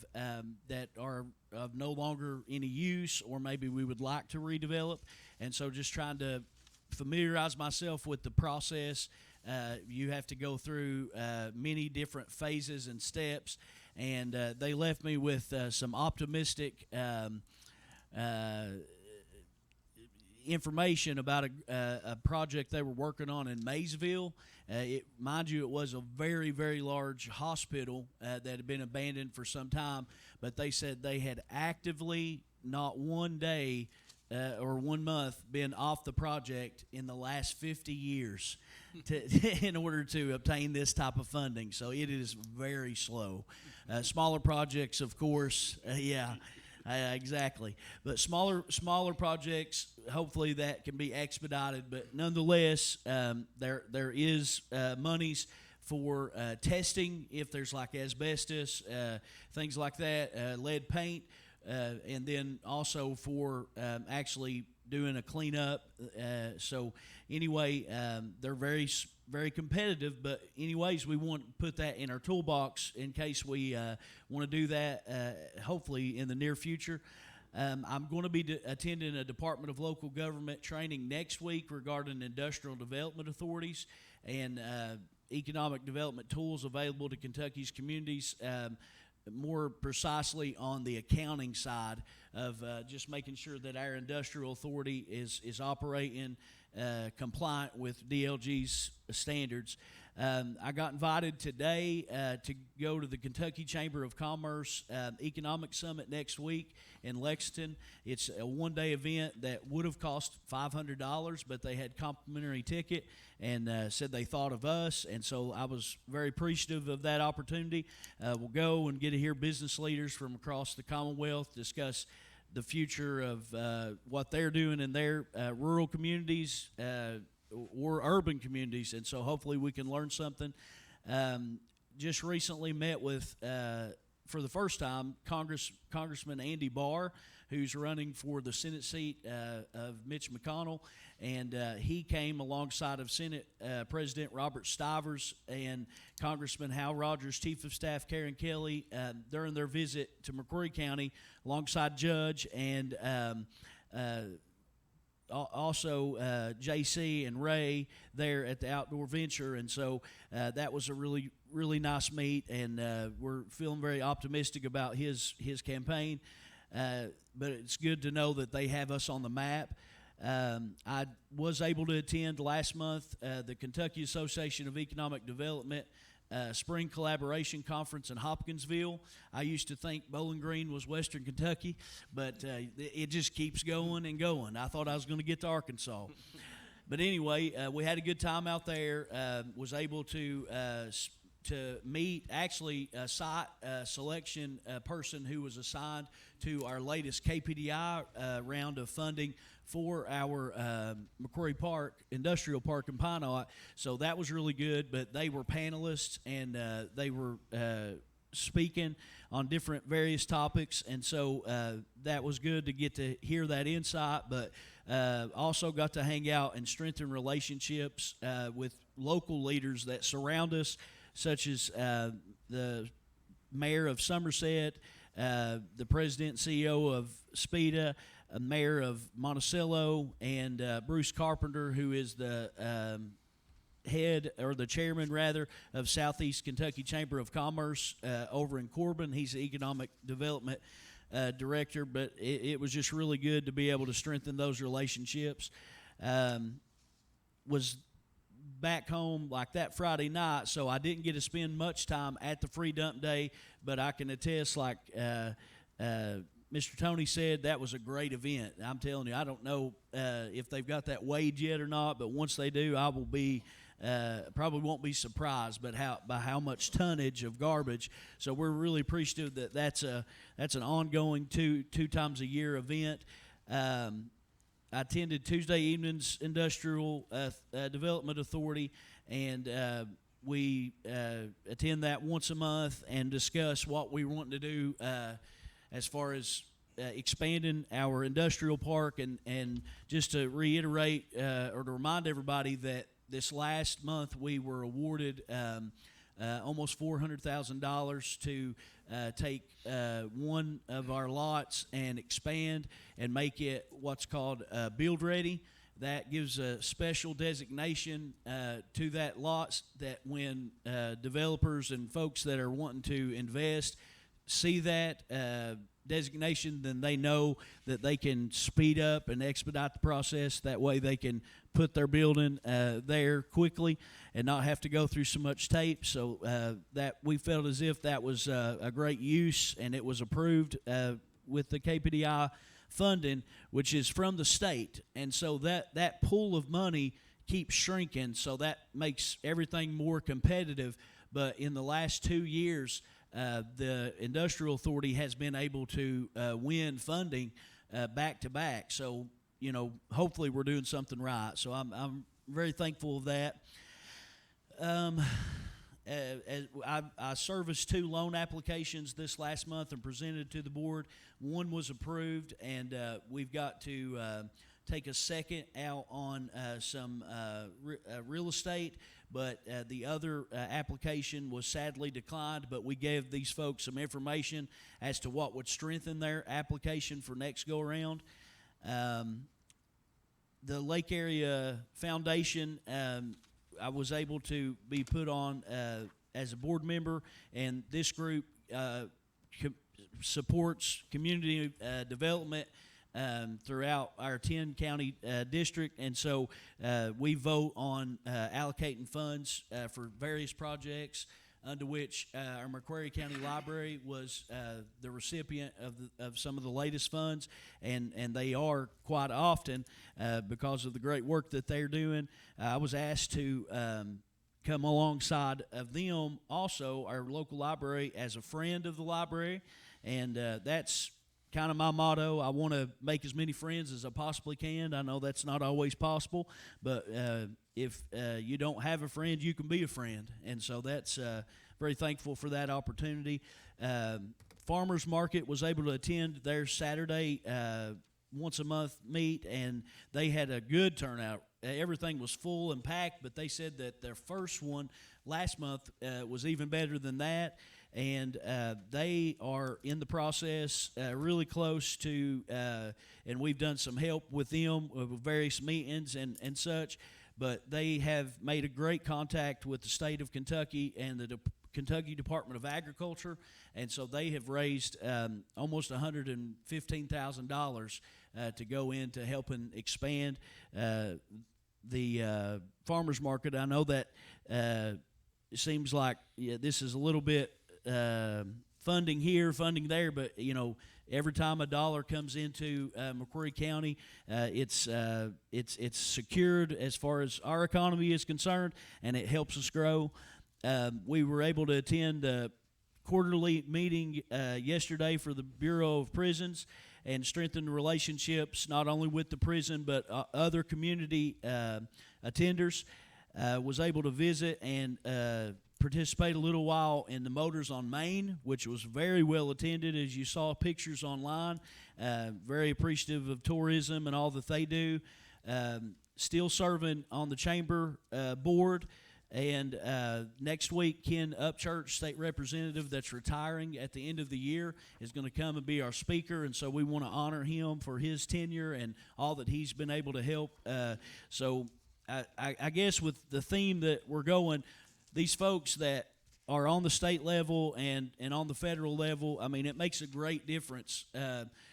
that are of no longer any use, or maybe we would like to redevelop. And so just trying to familiarize myself with the process. You have to go through many different phases and steps, and they left me with some optimistic information about a project they were working on in Maysville. Mind you, it was a very, very large hospital that had been abandoned for some time, but they said they had actively, not one day or 1 month, been off the project in the last 50 years in order to obtain this type of funding. So it is very slow. Smaller projects, of course, exactly. But smaller projects, hopefully that can be expedited. But nonetheless, there is monies for testing if there's like asbestos, things like that, lead paint. And then also for actually doing a cleanup. So anyway, they're very, very competitive. But anyways, we want to put that in our toolbox in case we want to do that, hopefully in the near future. I'm going to be attending a Department of Local Government training next week regarding industrial development authorities and economic development tools available to Kentucky's communities. More precisely on the accounting side of just making sure that our industrial authority is operating compliant with DLG's standards. I got invited today to go to the Kentucky Chamber of Commerce Economic Summit next week in Lexington. It's a one-day event that would have cost $500, but they had complimentary ticket and said they thought of us, and so I was very appreciative of that opportunity. We'll go and get to hear business leaders from across the Commonwealth discuss the future of what they're doing in their rural communities or urban communities, and so hopefully we can learn something. Just recently met with, for the first time, Congressman Andy Barr, who's running for the Senate seat of Mitch McConnell, and he came alongside of Senate President Robert Stivers and Congressman Hal Rogers, Chief of Staff Karen Kelly, during their visit to McCreary County, alongside Judge and also JC and Ray there at the Outdoor Venture. And so that was a really, really nice meet, and we're feeling very optimistic about his campaign. But it's good to know that they have us on the map. I was able to attend last month the Kentucky Association of Economic Development Spring Collaboration Conference in Hopkinsville. I used to think Bowling Green was Western Kentucky, but it just keeps going and going. I thought I was going to get to Arkansas. But anyway, we had a good time out there. Was able to meet actually a site selection person who was assigned to our latest KPDI round of funding for our McCreary Park, Industrial Park in Pine Knot. So that was really good, but they were panelists, and they were speaking on different various topics, and so that was good to get to hear that insight, but also got to hang out and strengthen relationships with local leaders that surround us, such as the mayor of Somerset, the president and CEO of SPEDA, mayor of Monticello, and Bruce Carpenter, who is the head, or the chairman rather, of Southeast Kentucky Chamber of Commerce over in Corbin. He's the economic development director, but it was just really good to be able to strengthen those relationships. Was back home like that Friday night, so I didn't get to spend much time at the free dump day, but I can attest, like Mr. Tony said, that was a great event. I'm telling you, I don't know if they've got that weighed yet or not, but once they do, I will be probably won't be surprised by how much tonnage of garbage. So we're really appreciative that that's an ongoing two times a year event. I attended Tuesday evening's Industrial Development Authority, and we attend that once a month and discuss what we want to do as far as expanding our industrial park, and just to reiterate or to remind everybody that this last month we were awarded almost $400,000 to take one of our lots and expand and make it what's called build ready. That gives a special designation to that lot, that when developers and folks that are wanting to invest see that designation, then they know that they can speed up and expedite the process. That way they can put their building there quickly and not have to go through so much tape. So that we felt as if that was a great use, and it was approved with the KPDI funding, which is from the state. And so that pool of money keeps shrinking, so that makes everything more competitive. But in the last 2 years, the Industrial Authority has been able to win funding back to back. So, you know, hopefully we're doing something right. So I'm very thankful of that. I serviced 2 loan applications this last month and presented to the board. One was approved, and we've got to take a second out on some real estate, but the other application was sadly declined, but we gave these folks some information as to what would strengthen their application for next go-around. The Lake Area Foundation, I was able to be put on as a board member, and this group supports community development throughout our 10-county district, and so we vote on allocating funds for various projects, under which our McCreary County Library was the recipient of some of the latest funds, and they are quite often because of the great work that they're doing. I was asked to come alongside of them, also our local library, as a friend of the library, and that's kind of my motto. I want to make as many friends as I possibly can. I know that's not always possible, but if you don't have a friend, you can be a friend. And so that's very thankful for that opportunity. Farmers Market was able to attend their Saturday once a month meet, and they had a good turnout. Everything was full and packed, but they said that their first one last month was even better than that. And they are in the process, really close to, and we've done some help with them with various meetings and such, but they have made a great contact with the state of Kentucky and the Kentucky Department of Agriculture, and so they have raised almost $115,000 to go into helping expand the farmers market. I know that it seems like this is a little bit funding here, funding there, but every time a dollar comes into McCreary County, it's secured as far as our economy is concerned, and it helps us grow. We were able to attend a quarterly meeting yesterday for the Bureau of Prisons and strengthen the relationships not only with the prison but other community attenders. Was able to visit and participate a little while in the Motors on Main, which was very well attended, as you saw pictures online. Very appreciative of tourism and all that they do. Still serving on the chamber board. And next week, Ken Upchurch, state representative that's retiring at the end of the year, is going to come and be our speaker. And so we want to honor him for his tenure and all that he's been able to help. So I guess with the theme that we're going, these folks that are on the state level and on the federal level, I mean, it makes a great difference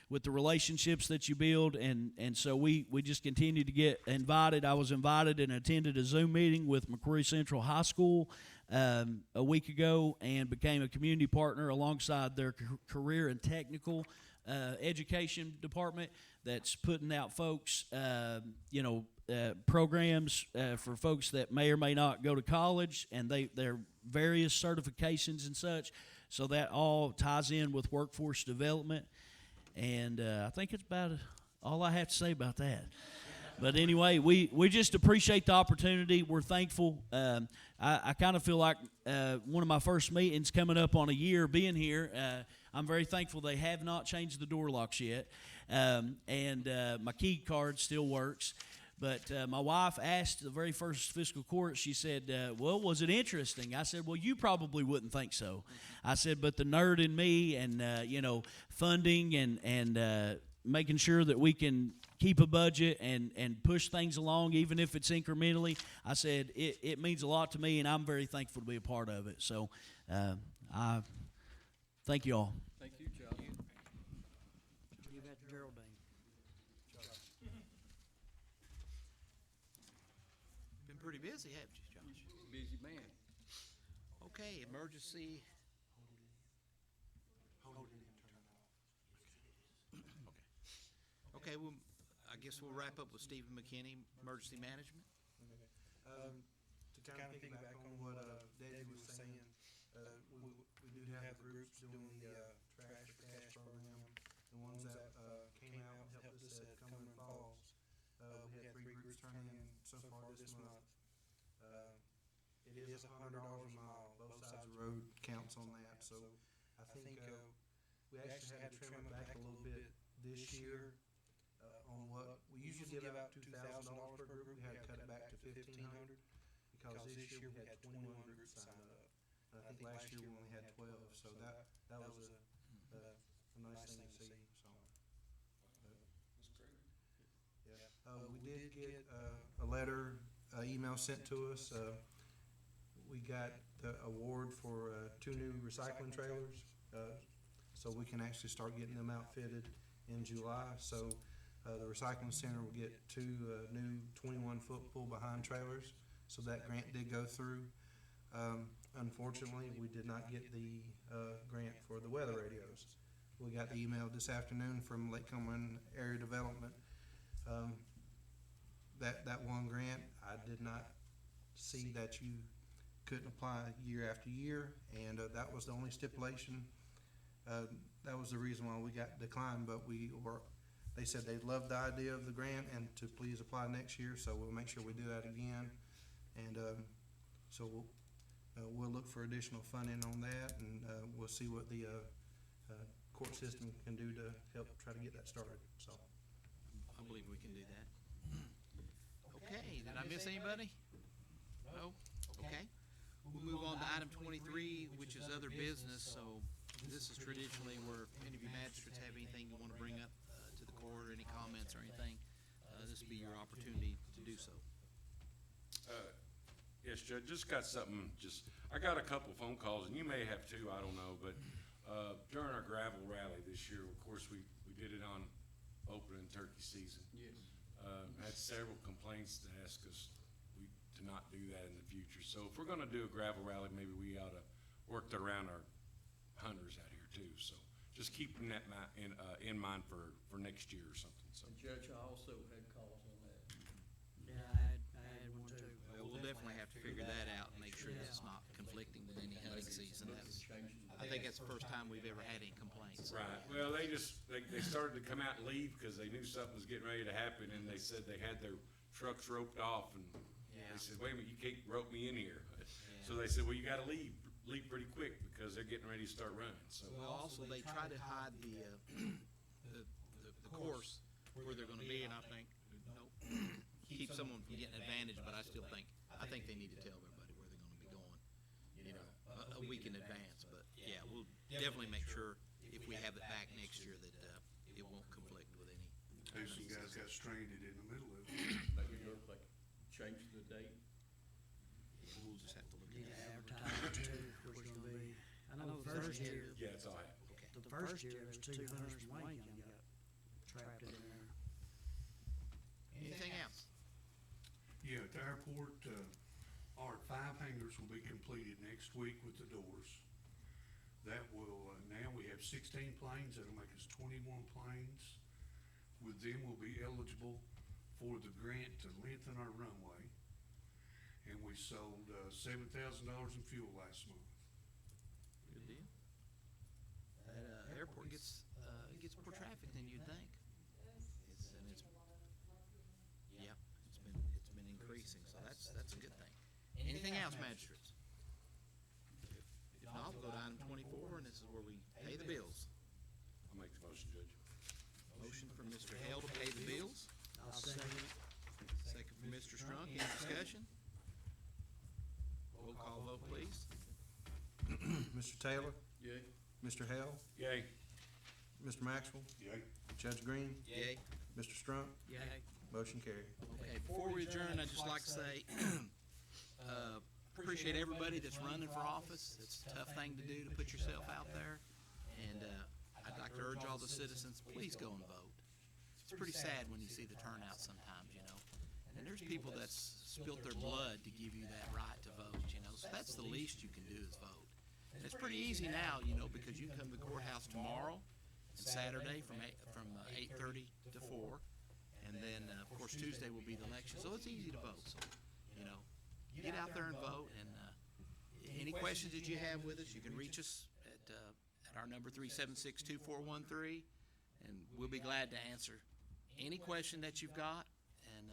with the relationships that you build. And so we just continue to get invited. I was invited and attended a Zoom meeting with McCreary Central High School a week ago and became a community partner alongside their career and technical education department that's putting out folks, programs for folks that may or may not go to college, and their various certifications and such. So that all ties in with workforce development. And I think it's about all I have to say about that. But anyway, we just appreciate the opportunity. We're thankful. I kind of feel like one of my first meetings coming up on a year being here. I'm very thankful they have not changed the door locks yet. And my key card still works. But my wife asked the very first fiscal court, she said, well, was it interesting? I said, well, you probably wouldn't think so. I said, but the nerd in me and, funding and making sure that we can keep a budget and push things along, even if it's incrementally, I said, it means a lot to me, and I'm very thankful to be a part of it. So I thank you all.
Thank you, Chuck.
Give that to Geraldine.
Been pretty busy, haven't you, Josh?
Busy man.
Okay, emergency. Okay, well, I guess we'll wrap up with Stephen McKinney, emergency management.
To kind of piggyback on what David was saying, we do have the groups doing the Trash for Cash program. The ones that came out and helped us at Cumberland Falls. We had 3 groups turn in so far this month. It is $100 a mile, both sides of the road counts on that. So I think we actually had to trim it back a little bit this year. On what we usually give out $2,000 per group, we had to cut it back to $1,500 because this year we had 21 groups sign up. And I think last year we only had 12, so that was a nice thing to see. So
That's great.
yeah, we did get a letter, email sent to us. We got the award for 2 new recycling trailers, so we can actually start getting them outfitted in July. So. The recycling center will get 2 new 21-foot pull-behind trailers, so that grant did go through. Unfortunately, we did not get the grant for the weather radios. We got the email this afternoon from Lake Cumberland Area Development. That one grant, I did not see that you couldn't apply year after year, and that was the only stipulation. That was the reason why we got declined, but they said they loved the idea of the grant and to please apply next year, so we'll make sure we do that again. And so we'll look for additional funding on that, and we'll see what the court system can do to help try to get that started. So
I believe we can do that. Okay, did I miss anybody? No? Okay. We'll move on to item 23, which is other business. So this is traditionally where if any of you magistrates have anything you want to bring up to the court, or any comments or anything, this will be your opportunity to do so.
Yes, Judge, just got something, I got a couple phone calls, and you may have too, I don't know, but during our gravel rally this year, of course, we did it on opening turkey season.
Yes.
Had several complaints to ask us to not do that in the future. So if we're gonna do a gravel rally, maybe we ought to work that around our hunters out here too, so just keeping that in mind for next year or something, so.
And Judge, I also had calls on that.
Yeah, I had one too.
Well, we'll definitely have to figure that out and make sure that it's not conflicting with any hunting season. I think that's the first time we've ever had any complaints.
Right, well, they started to come out and leave because they knew something was getting ready to happen, and they said they had their trucks roped off, and they said, wait a minute, you can't rope me in here. So they said, well, you gotta leave pretty quick because they're getting ready to start running, so.
Well, also, they try to hide the course where they're gonna be, and I think, keep someone from getting advantage, but I think they need to tell everybody where they're gonna be going, a week in advance, but yeah, we'll definitely make sure if we have it back next year that, it won't conflict with any.
Hey, some guys got stranded in the middle of it.
Maybe go like change the date.
We'll just have to look at that.
Advertise too, where it's gonna be. I know the first year,
Yeah, it's all happened.
the first year, there was 2 hunters from Wayne County got trapped in there.
Anything else?
Yeah, at the airport, our 5 hangars will be completed next week with the doors. That will, now we have 16 planes, that'll make us 21 planes. With them, we'll be eligible for the grant to lengthen our runway. And we sold, $7,000 in fuel last month.
Good deal. That, airport gets more traffic than you'd think. Yeah, it's been increasing, so that's a good thing. Anything else, magistrates? If not, we'll go to item 24, and this is where we pay the bills.
I'll make the motion, Judge.
Motion from Mr. Hale to pay the bills.
I'll second it.
Second from Mr. Strunk. Any discussion? Roll call vote, please.
Mr. Taylor,
Yay.
Mr. Hale,
Yay.
Mr. Maxwell,
Yay.
Judge Green,
Yay.
Mr. Strunk,
Yay.
motion carried.
Okay, before we adjourn, I'd just like to say, appreciate everybody that's running for office. It's a tough thing to do to put yourself out there. And, I'd like to urge all the citizens, please go and vote. It's pretty sad when you see the turnout sometimes, And there's people that's spilt their blood to give you that right to vote, So that's the least you can do is vote. And it's pretty easy now, because you can come to the courthouse tomorrow and Saturday from 8:30 to 4. And then, of course, Tuesday will be the election. So it's easy to vote. So, get out there and vote. And any questions that you have with us, you can reach us at our number 376-2413, and we'll be glad to answer any question that you've got. And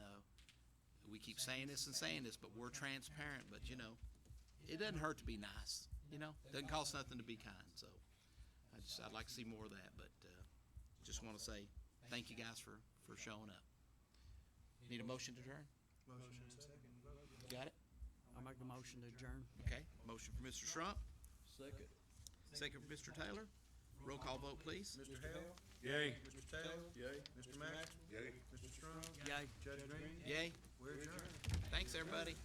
we keep saying this, but we're transparent. But it doesn't hurt to be nice. It doesn't cost nothing to be kind. So I'd like to see more of that. But just want to say thank you guys for showing up. Need a motion to adjourn?
Motion second.
Got it?
I'll make the motion to adjourn.
Okay. Motion for Mr. Strump.
Second.
Second for Mr. Taylor. Roll call vote, please.
Mr. Hale,
Yay.
Mr. Taylor,
Yay.
Mr. Maxwell,
Yay.
Mr. Strunk,
Yay.
Judge Green,
Yay.
we're adjourned.
Thanks, everybody.